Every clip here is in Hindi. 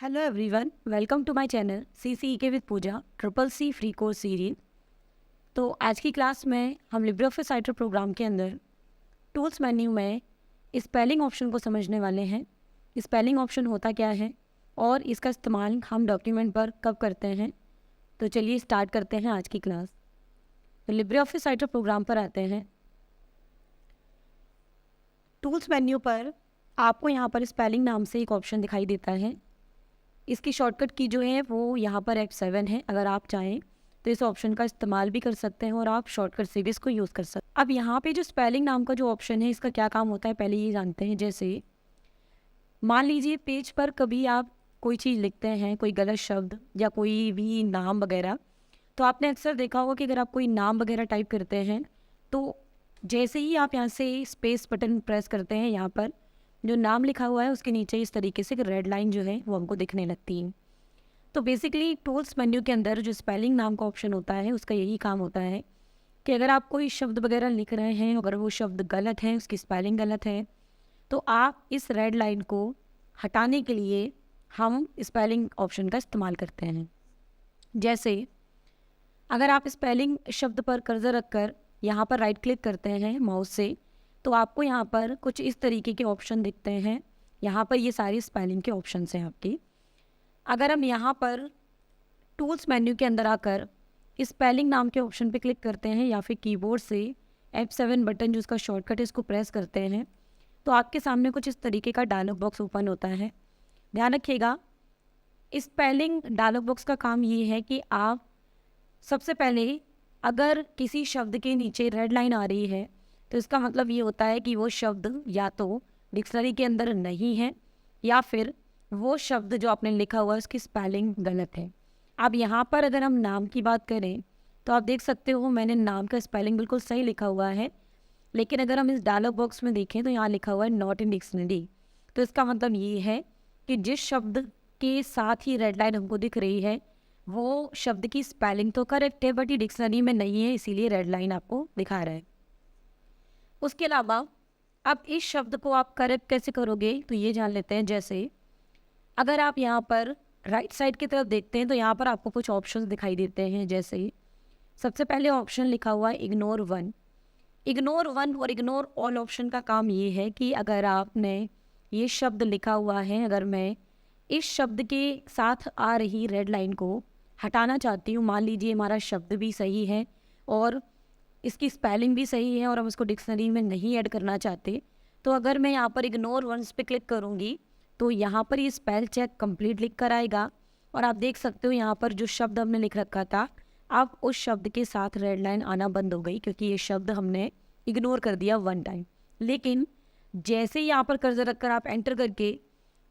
Hello everyone, welcome to my channel CCEK with Pooja CCC free course series. तो आज की क्लास में हम लिब्रे ऑफिस राइटर प्रोग्राम के अंदर टूल्स मेन्यू में स्पेलिंग ऑप्शन को समझने वाले हैं। स्पेलिंग ऑप्शन होता क्या है और इसका इस्तेमाल हम डॉक्यूमेंट पर कब करते हैं। तो चलिए स्टार्ट करते हैं आज की क्लास। तो लिब्रे ऑफिस राइटर प्रोग्राम पर आते हैं। टूल्स मेन्यू पर आपको यहाँ पर स्पेलिंग नाम से एक ऑप्शन दिखाई देता है। इसकी शॉर्टकट की जो है वो यहाँ पर F7 है। अगर आप चाहें तो इस ऑप्शन का इस्तेमाल भी कर सकते हैं और आप शॉर्टकट से भी इसको यूज़ कर सकते हैं। अब यहाँ पे जो स्पेलिंग नाम का जो ऑप्शन है इसका क्या काम होता है पहले ये जानते हैं। जैसे मान लीजिए पेज पर कभी आप कोई चीज़ लिखते हैं, कोई गलत शब्द या कोई भी नाम वगैरह, तो आपने अक्सर देखा होगा कि अगर आप कोई नाम वगैरह टाइप करते हैं तो जैसे ही आप यहाँ से स्पेस बटन प्रेस करते हैं, यहाँ पर जो नाम लिखा हुआ है उसके नीचे इस तरीके से रेड लाइन जो है वो हमको दिखने लगती है। तो बेसिकली टूल्स मेन्यू के अंदर जो स्पेलिंग नाम का ऑप्शन होता है उसका यही काम होता है कि अगर आप कोई शब्द वगैरह लिख रहे हैं, अगर वो शब्द गलत है, उसकी स्पेलिंग गलत है, तो आप इस रेड लाइन को हटाने के लिए हम स्पेलिंग ऑप्शन का इस्तेमाल करते हैं। जैसे अगर आप स्पेलिंग शब्द पर कर्सर रखकर यहाँ पर राइट क्लिक करते हैं माउस से, तो आपको यहाँ पर कुछ इस तरीके के ऑप्शन दिखते हैं। यहाँ पर ये सारी स्पेलिंग के ऑप्शन हैं आपकी। अगर हम यहाँ पर टूल्स मेन्यू के अंदर आकर स्पेलिंग नाम के ऑप्शन पे क्लिक करते हैं या फिर कीबोर्ड से F7 बटन जो उसका शॉर्टकट है इसको प्रेस करते हैं, तो आपके सामने कुछ इस तरीके का डायलॉग बॉक्स ओपन होता है। ध्यान रखिएगा, स्पेलिंग डायलॉग बॉक्स का काम ये है कि आप सबसे पहले अगर किसी शब्द के नीचे रेड लाइन आ रही है तो इसका मतलब ये होता है कि वो शब्द या तो डिक्शनरी के अंदर नहीं है या फिर वो शब्द जो आपने लिखा हुआ है उसकी स्पेलिंग गलत है। अब यहाँ पर अगर हम नाम की बात करें तो आप देख सकते हो मैंने नाम का स्पेलिंग बिल्कुल सही लिखा हुआ है, लेकिन अगर हम इस डायलॉग बॉक्स में देखें तो यहाँ लिखा हुआ है नॉट इन डिक्शनरी। तो इसका मतलब ये है कि जिस शब्द के साथ ही रेड लाइन हमको दिख रही है वो शब्द की स्पेलिंग तो करेक्ट है बट ये डिक्शनरी में नहीं है, इसीलिए रेड लाइन आपको दिखा रहा है। उसके अलावा अब इस शब्द को आप करेक्ट कैसे करोगे तो ये जान लेते हैं। जैसे अगर आप यहाँ पर राइट साइड की तरफ देखते हैं तो यहाँ पर आपको कुछ ऑप्शंस दिखाई देते हैं। जैसे सबसे पहले ऑप्शन लिखा हुआ है इग्नोर वन। इग्नोर वन और इग्नोर ऑल ऑप्शन का काम ये है कि अगर आपने ये शब्द लिखा हुआ है, अगर मैं इस शब्द के साथ आ रही रेड लाइन को हटाना चाहती हूँ, मान लीजिए हमारा शब्द भी सही है और इसकी स्पेलिंग भी सही है और हम इसको डिक्शनरी में नहीं ऐड करना चाहते, तो अगर मैं यहाँ पर इग्नोर वंस पे क्लिक करूँगी तो यहाँ पर ये स्पेल चेक कंप्लीट लिख कर आएगा और आप देख सकते हो यहाँ पर जो शब्द हमने लिख रखा था अब उस शब्द के साथ रेड लाइन आना बंद हो गई क्योंकि ये शब्द हमने इग्नोर कर दिया वन टाइम। लेकिन जैसे ही यहाँ पर कर्सर रखकर आप एंटर करके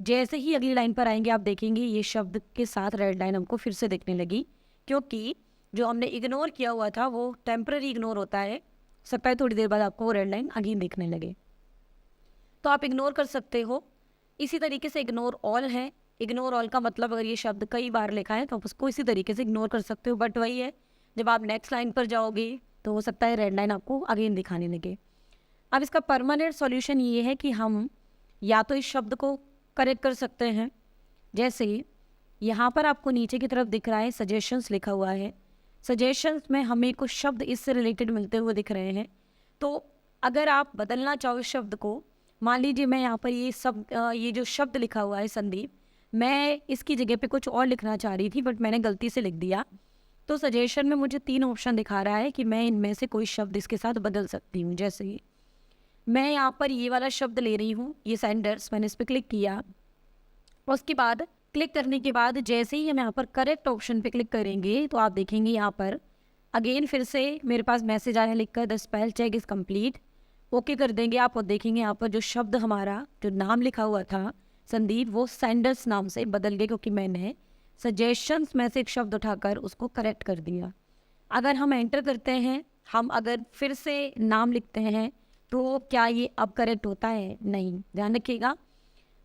जैसे ही अगली लाइन पर आएंगे आप देखेंगे ये शब्द के साथ रेड लाइन हमको फिर से दिखने लगी, क्योंकि जो हमने इग्नोर किया हुआ था वो टेम्पररी इग्नोर होता है, सकता है थोड़ी देर बाद आपको वो रेड लाइन अगेन दिखने लगे। तो आप इग्नोर कर सकते हो। इसी तरीके से इग्नोर ऑल है। इग्नोर ऑल का मतलब अगर ये शब्द कई बार लिखा है तो आप उसको इसी तरीके से इग्नोर कर सकते हो, बट वही है जब आप नेक्स्ट लाइन पर जाओगे तो हो सकता है रेड लाइन आपको अगेन दिखाने लगे। अब इसका परमानेंट सॉल्यूशन ये है कि हम या तो इस शब्द को करेक्ट कर सकते हैं। जैसे यहाँ पर आपको नीचे की तरफ दिख रहा है सजेशंस लिखा हुआ है। सजेशंस में हमें कुछ शब्द इससे रिलेटेड मिलते हुए दिख रहे हैं, तो अगर आप बदलना चाहो इस शब्द को, मान लीजिए मैं यहाँ पर ये जो शब्द लिखा हुआ है संदीप, मैं इसकी जगह पे कुछ और लिखना चाह रही थी बट मैंने गलती से लिख दिया, तो सजेशन में मुझे 3 ऑप्शन दिखा रहा है कि मैं इनमें से कोई शब्द इसके साथ बदल सकती हूँ। जैसे मैं यहाँ पर ये वाला शब्द ले रही हूँ, ये सेंडर्स, मैंने इस पर क्लिक किया। उसके बाद क्लिक करने के बाद जैसे ही हम यहाँ पर करेक्ट ऑप्शन पे क्लिक करेंगे तो आप देखेंगे यहाँ पर अगेन फिर से मेरे पास मैसेज आया लिखकर the spell check is complete. Okay कर देंगे आप और देखेंगे यहाँ पर जो शब्द हमारा जो नाम लिखा हुआ था संदीप वो सैंडर्स नाम से बदल गए क्योंकि मैंने सजेशंस में से एक शब्द उठाकर उसको करेक्ट कर दिया। अगर हम एंटर करते हैं, हम अगर फिर से नाम लिखते हैं तो क्या ये अब करेक्ट होता है? नहीं। ध्यान रखिएगा,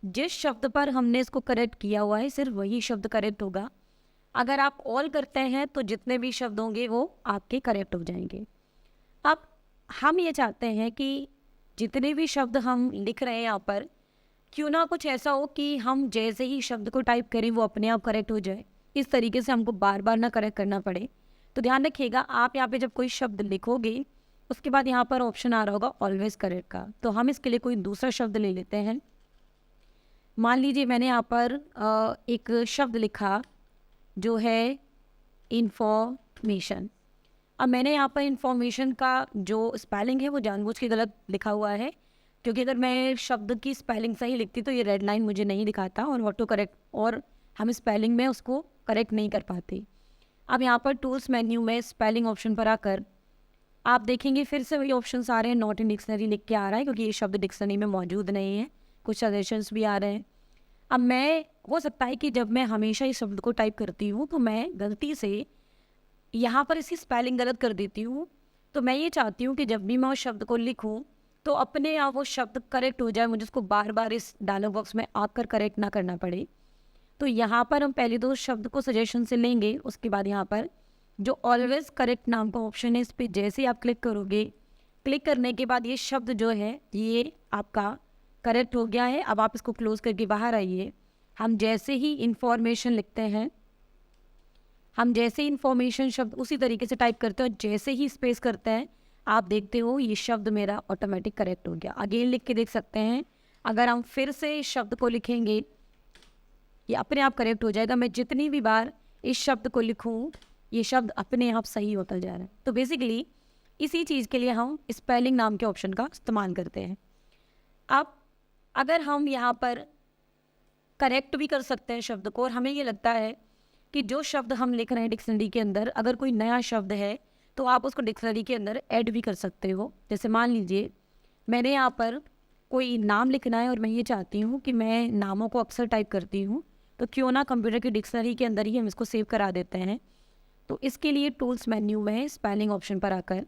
जिस शब्द पर हमने इसको करेक्ट किया हुआ है सिर्फ वही शब्द करेक्ट होगा। अगर आप ऑल करते हैं तो जितने भी शब्द होंगे वो आपके करेक्ट हो जाएंगे। अब हम ये चाहते हैं कि जितने भी शब्द हम लिख रहे हैं यहाँ पर क्यों ना कुछ ऐसा हो कि हम जैसे ही शब्द को टाइप करें वो अपने आप करेक्ट हो जाए, इस तरीके से हमको बार बार ना करेक्ट करना पड़े। तो ध्यान रखिएगा, आप यहाँ पे जब कोई शब्द लिखोगे उसके बाद यहाँ पर ऑप्शन आ रहा होगा ऑलवेज करेक्ट का, तो हम इसके लिए कोई दूसरा शब्द ले लेते हैं। मान लीजिए मैंने यहाँ पर एक शब्द लिखा जो है इंफॉर्मेशन। अब मैंने यहाँ पर इंफॉर्मेशन का जो स्पेलिंग है वो जानबूझ के गलत लिखा हुआ है, क्योंकि अगर मैं शब्द की स्पेलिंग सही लिखती तो ये रेड लाइन मुझे नहीं दिखाता और ऑटो करेक्ट, और हम स्पेलिंग में उसको करेक्ट नहीं कर पाते। अब यहाँ पर टूल्स मेन्यू में स्पेलिंग ऑप्शन पर आकर आप देखेंगे फिर से वही ऑप्शंस आ रहे हैं, नॉट इन डिक्शनरी लिख के आ रहा है क्योंकि ये शब्द डिक्शनरी में मौजूद नहीं है। कुछ सजेशंस भी आ रहे हैं। अब मैं, हो सकता है कि जब मैं हमेशा इस शब्द को टाइप करती हूँ तो मैं गलती से यहाँ पर इसकी स्पेलिंग गलत कर देती हूँ। तो मैं ये चाहती हूँ कि जब भी मैं उस शब्द को लिखूँ तो अपने आप वो शब्द करेक्ट हो जाए, मुझे उसको बार बार इस डायलॉग बॉक्स में आकर करेक्ट ना करना पड़े। तो यहाँ पर हम पहले तो उस शब्द को सजेशन से लेंगे, उसके बाद यहाँ पर जो ऑलवेज करेक्ट नाम का ऑप्शन है इस पर जैसे ही आप क्लिक करोगे, क्लिक करने के बाद ये शब्द जो है ये आपका करेक्ट हो गया है। अब आप इसको क्लोज करके बाहर आइए। हम जैसे ही इंफॉर्मेशन लिखते हैं, हम जैसे ही इंफॉर्मेशन शब्द उसी तरीके से टाइप करते हैं, जैसे ही स्पेस करते हैं आप देखते हो ये शब्द मेरा ऑटोमेटिक करेक्ट हो गया। अगेन लिख के देख सकते हैं, अगर हम फिर से इस शब्द को लिखेंगे ये अपने आप करेक्ट हो जाएगा। मैं जितनी भी बार इस शब्द को लिखूं ये शब्द अपने आप सही होता जा रहा है। तो बेसिकली इसी चीज़ के लिए हम स्पेलिंग नाम के ऑप्शन का इस्तेमाल करते हैं। अब अगर हम यहाँ पर करेक्ट भी कर सकते हैं शब्द को, और हमें ये लगता है कि जो शब्द हम लिख रहे हैं डिक्शनरी के अंदर अगर कोई नया शब्द है तो आप उसको डिक्शनरी के अंदर ऐड भी कर सकते हो। जैसे मान लीजिए मैंने यहाँ पर कोई नाम लिखना है और मैं ये चाहती हूँ कि मैं नामों को अक्सर टाइप करती हूँ, तो क्यों ना कंप्यूटर की डिक्शनरी के अंदर ही हम इसको सेव करा देते हैं। तो इसके लिए टूल्स मेन्यू में स्पेलिंग ऑप्शन पर आकर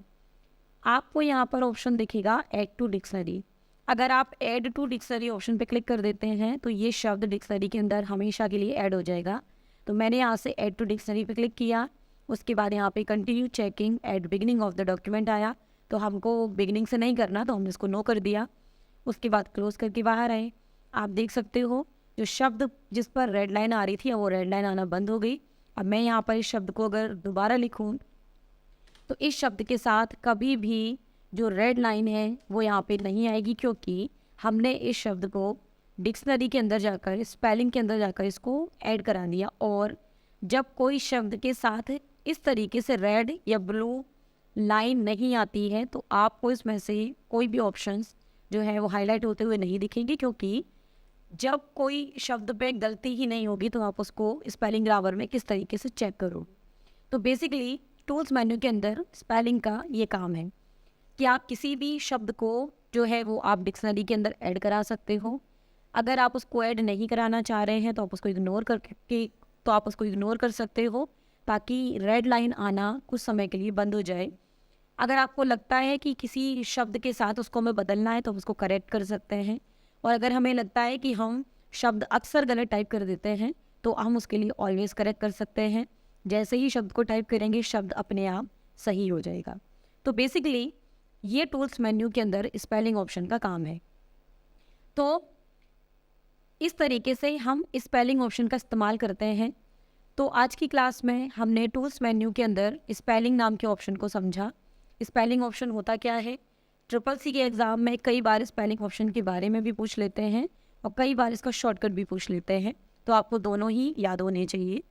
आपको यहाँ पर ऑप्शन दिखेगा ऐड टू डिक्शनरी। अगर आप ऐड टू डिक्शनरी ऑप्शन पे क्लिक कर देते हैं तो ये शब्द डिक्शनरी के अंदर हमेशा के लिए ऐड हो जाएगा। तो मैंने यहाँ से ऐड टू डिक्शनरी पे क्लिक किया, उसके बाद यहाँ पे continue checking at beginning of the document आया, तो हमको बिगिनिंग से नहीं करना तो हमने इसको नो कर दिया। उसके बाद क्लोज करके बाहर आए। आप देख सकते हो जो शब्द जिस पर रेड लाइन आ रही थी वो रेड लाइन आना बंद हो गई। अब मैं यहाँ पर इस शब्द को अगर दोबारा लिखूँ तो इस शब्द के साथ कभी भी जो रेड लाइन है वो यहाँ पे नहीं आएगी, क्योंकि हमने इस शब्द को डिक्शनरी के अंदर जाकर स्पेलिंग के अंदर जाकर इसको ऐड करा दिया। और जब कोई शब्द के साथ इस तरीके से रेड या ब्लू लाइन नहीं आती है तो आपको इसमें से कोई भी ऑप्शंस जो है वो हाईलाइट होते हुए नहीं दिखेंगे, क्योंकि जब कोई शब्द पे गलती ही नहीं होगी तो आप उसको स्पेलिंग ग्रामर में किस तरीके से चेक करो। तो बेसिकली टूल्स मेन्यू के अंदर स्पेलिंग का ये काम है कि आप किसी भी शब्द को जो है वो आप डिक्शनरी के अंदर ऐड करा सकते हो। अगर आप उसको ऐड नहीं कराना चाह रहे हैं तो आप उसको इग्नोर कर सकते हो, ताकि रेड लाइन आना कुछ समय के लिए बंद हो जाए। अगर आपको लगता है कि किसी शब्द के साथ उसको हमें बदलना है तो हम उसको करेक्ट कर सकते हैं, और अगर हमें लगता है कि हम शब्द अक्सर गलत टाइप कर देते हैं तो हम उसके लिए ऑलवेज करेक्ट कर सकते हैं। जैसे ही शब्द को टाइप करेंगे शब्द अपने आप सही हो जाएगा। तो बेसिकली ये टूल्स मेन्यू के अंदर स्पेलिंग ऑप्शन का काम है। तो इस तरीके से हम स्पेलिंग ऑप्शन का इस्तेमाल करते हैं। तो आज की क्लास में हमने टूल्स मेन्यू के अंदर स्पेलिंग नाम के ऑप्शन को समझा। स्पेलिंग ऑप्शन होता क्या है, CCC के एग्ज़ाम में कई बार स्पेलिंग ऑप्शन के बारे में भी पूछ लेते हैं और कई बार इसका शॉर्टकट भी पूछ लेते हैं, तो आपको दोनों ही याद होने चाहिए।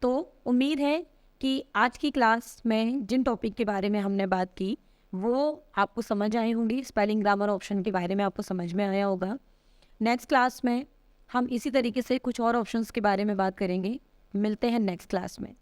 तो उम्मीद है कि आज की क्लास में जिन टॉपिक के बारे में हमने बात की वो आपको समझ आए होंगी। स्पेलिंग ग्रामर ऑप्शन के बारे में आपको समझ में आया होगा। नेक्स्ट क्लास में हम इसी तरीके से कुछ और ऑप्शंस के बारे में बात करेंगे। मिलते हैं नेक्स्ट क्लास में।